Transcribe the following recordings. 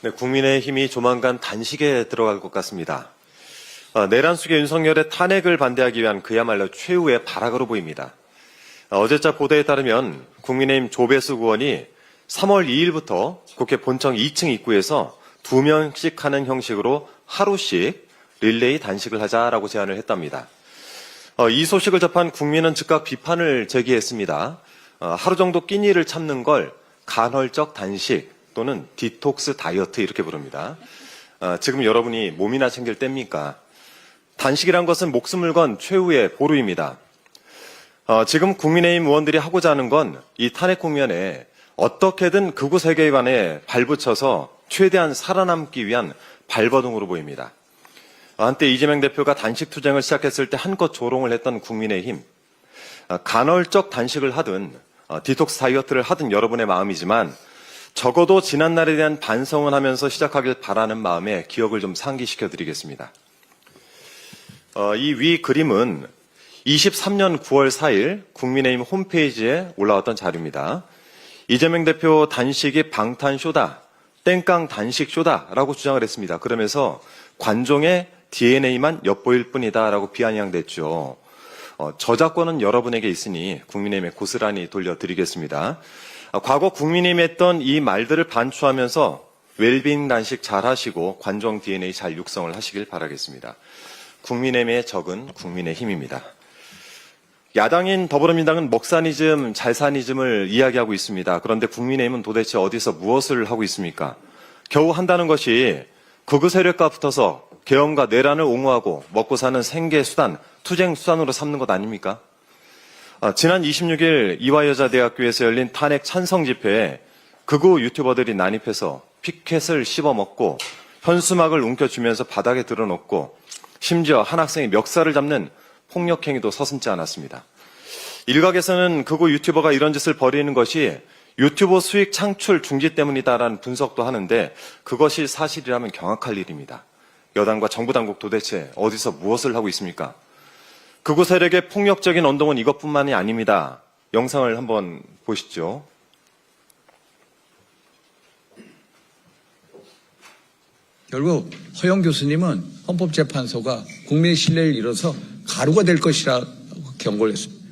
네, 국민의힘이 조만간 단식에 들어갈 것 같습니다. 내란 속의 윤석열의 탄핵을 반대하기 위한 그야말로 최후의 발악으로 보입니다. 어제자 보도에 따르면 국민의힘 조배수 의원이 3월 2일부터 국회 본청 2층 입구에서 2명씩 하는 형식으로 하루씩 릴레이 단식을 하자라고 제안을 했답니다. 이 소식을 접한 국민은 즉각 비판을 제기했습니다. 하루 정도 끼니를 참는 걸 간헐적 단식 또는 디톡스 다이어트 이렇게 부릅니다. 지금 여러분이 몸이나 챙길 때입니까? 단식이란 것은 목숨을 건 최후의 보루입니다. 지금 국민의힘 의원들이 하고자 하는 건 이 탄핵 국면에 어떻게든 극우 세계관에 발붙여서 최대한 살아남기 위한 발버둥으로 보입니다. 한때 이재명 대표가 단식 투쟁을 시작했을 때 한껏 조롱을 했던 국민의힘, 간헐적 단식을 하든 디톡스 다이어트를 하든 여러분의 마음이지만 적어도 지난날에 대한 반성을 하면서 시작하길 바라는 마음에 기억을 좀 상기시켜 드리겠습니다. 이 위 그림은 23년 9월 4일 국민의힘 홈페이지에 올라왔던 자료입니다. 이재명 대표 단식이 방탄쇼다, 땡깡 단식쇼다라고 주장을 했습니다. 그러면서 관종의 DNA만 엿보일 뿐이다라고 비아냥댔죠. 저작권은 여러분에게 있으니 국민의힘에 고스란히 돌려드리겠습니다. 과거 국민의힘이 했던 이 말들을 반추하면서 웰빙 단식 잘 하시고 관종 DNA 잘 육성을 하시길 바라겠습니다. 국민의힘의 적은 국민의힘입니다. 야당인 더불어민주당은 먹사니즘, 잘사니즘을 이야기하고 있습니다. 그런데 국민의힘은 도대체 어디서 무엇을 하고 있습니까? 겨우 한다는 것이 극우 세력과 붙어서 계엄과 내란을 옹호하고 먹고 사는 생계수단, 투쟁수단으로 삼는 것 아닙니까? 지난 26일 이화여자대학교에서 열린 탄핵 찬성 집회에 극우 유튜버들이 난입해서 피켓을 씹어먹고 현수막을 움켜쥐면서 바닥에 들어놓고 심지어 한 학생이 멱살을 잡는 폭력행위도 서슴지 않았습니다. 일각에서는 극우 유튜버가 이런 짓을 벌이는 것이 유튜버 수익 창출 중지 때문이다라는 분석도 하는데 그것이 사실이라면 경악할 일입니다. 여당과 정부 당국 도대체 어디서 무엇을 하고 있습니까? 극우 세력의 폭력적인 언동은 이것뿐만이 아닙니다. 영상을 한번 보시죠. 결국 허영 교수님은 헌법재판소가 국민의 신뢰를 잃어서 가루가 될 것이라고 경고를 했습니다.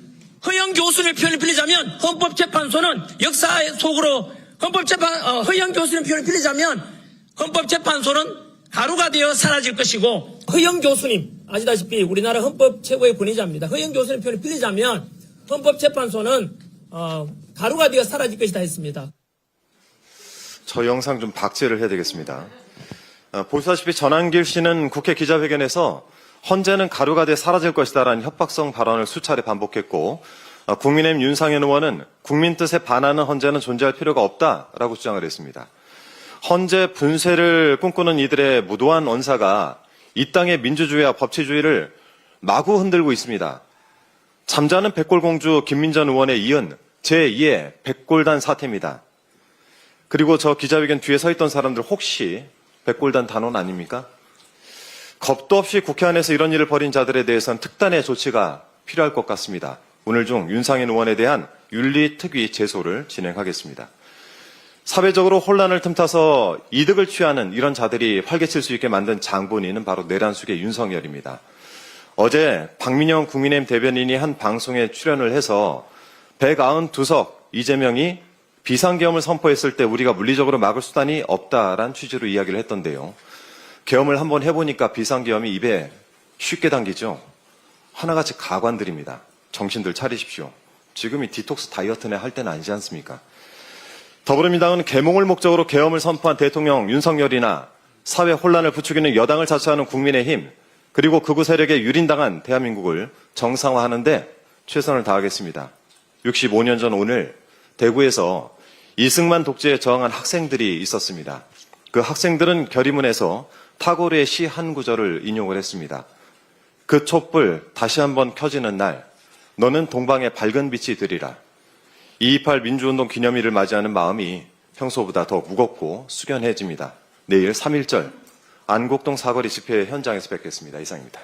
허영 교수를 표현을 빌리자면 헌법재판소는 역사 속으로 허영 교수를 표현을 빌리자면 헌법재판소는 가루가 되어 사라질 것이고 허영 교수님 아시다시피 우리나라 헌법 최고의 권위자입니다. 허영 교수님 표현을 빌리자면 헌법재판소는 가루가 되어 사라질 것이다 했습니다. 저 영상 좀 박제를 해야 되겠습니다. 보시다시피 전한길 씨는 국회 기자회견에서 헌재는 가루가 돼 사라질 것이다라는 협박성 발언을 수차례 반복했고 국민의힘 윤상현 의원은 국민 뜻에 반하는 헌재는 존재할 필요가 없다라고 주장을 했습니다. 헌재 분쇄를 꿈꾸는 이들의 무도한 언사가 이 땅의 민주주의와 법치주의를 마구 흔들고 있습니다. 잠자는 백골공주 김민전 의원에 이은 제2의 백골단 사태입니다. 그리고 저 기자회견 뒤에 서 있던 사람들 혹시 백골단 단원 아닙니까? 겁도 없이 국회 안에서 이런 일을 벌인 자들에 대해서는 특단의 조치가 필요할 것 같습니다. 오늘 중 윤상현 의원에 대한 윤리특위 제소를 진행하겠습니다. 사회적으로 혼란을 틈타서 이득을 취하는 이런 자들이 활개칠 수 있게 만든 장본인은 바로 내란 속의 윤석열입니다. 어제 박민영 국민의힘 대변인이 한 방송에 출연을 해서 192석 이재명이 비상계엄을 선포했을 때 우리가 물리적으로 막을 수단이 없다라는 취지로 이야기를 했던데요. 계엄을 한번 해보니까 비상계엄이 입에 쉽게 당기죠. 하나같이 가관들입니다. 정신들 차리십시오. 지금이 디톡스 다이어트네 할 때는 아니지 않습니까? 더불어민주당은 계몽을 목적으로 계엄을 선포한 대통령 윤석열이나 사회 혼란을 부추기는 여당을 자처하는 국민의힘 그리고 극우 세력에 유린당한 대한민국을 정상화하는데 최선을 다하겠습니다. 65년 전 오늘 대구에서 이승만 독재에 저항한 학생들이 있었습니다. 그 학생들은 결의문에서 타고르의 시 한 구절을 인용을 했습니다. 그 촛불 다시 한번 켜지는 날 너는 동방의 밝은 빛이 되리라. 2.28 민주운동 기념일을 맞이하는 마음이 평소보다 더 무겁고 숙연해집니다. 내일 3.1절 안국동 사거리 집회 현장에서 뵙겠습니다. 이상입니다.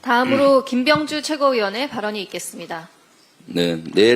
다음으로 김병주 최고위원의 발언이 있겠습니다. 네, 내일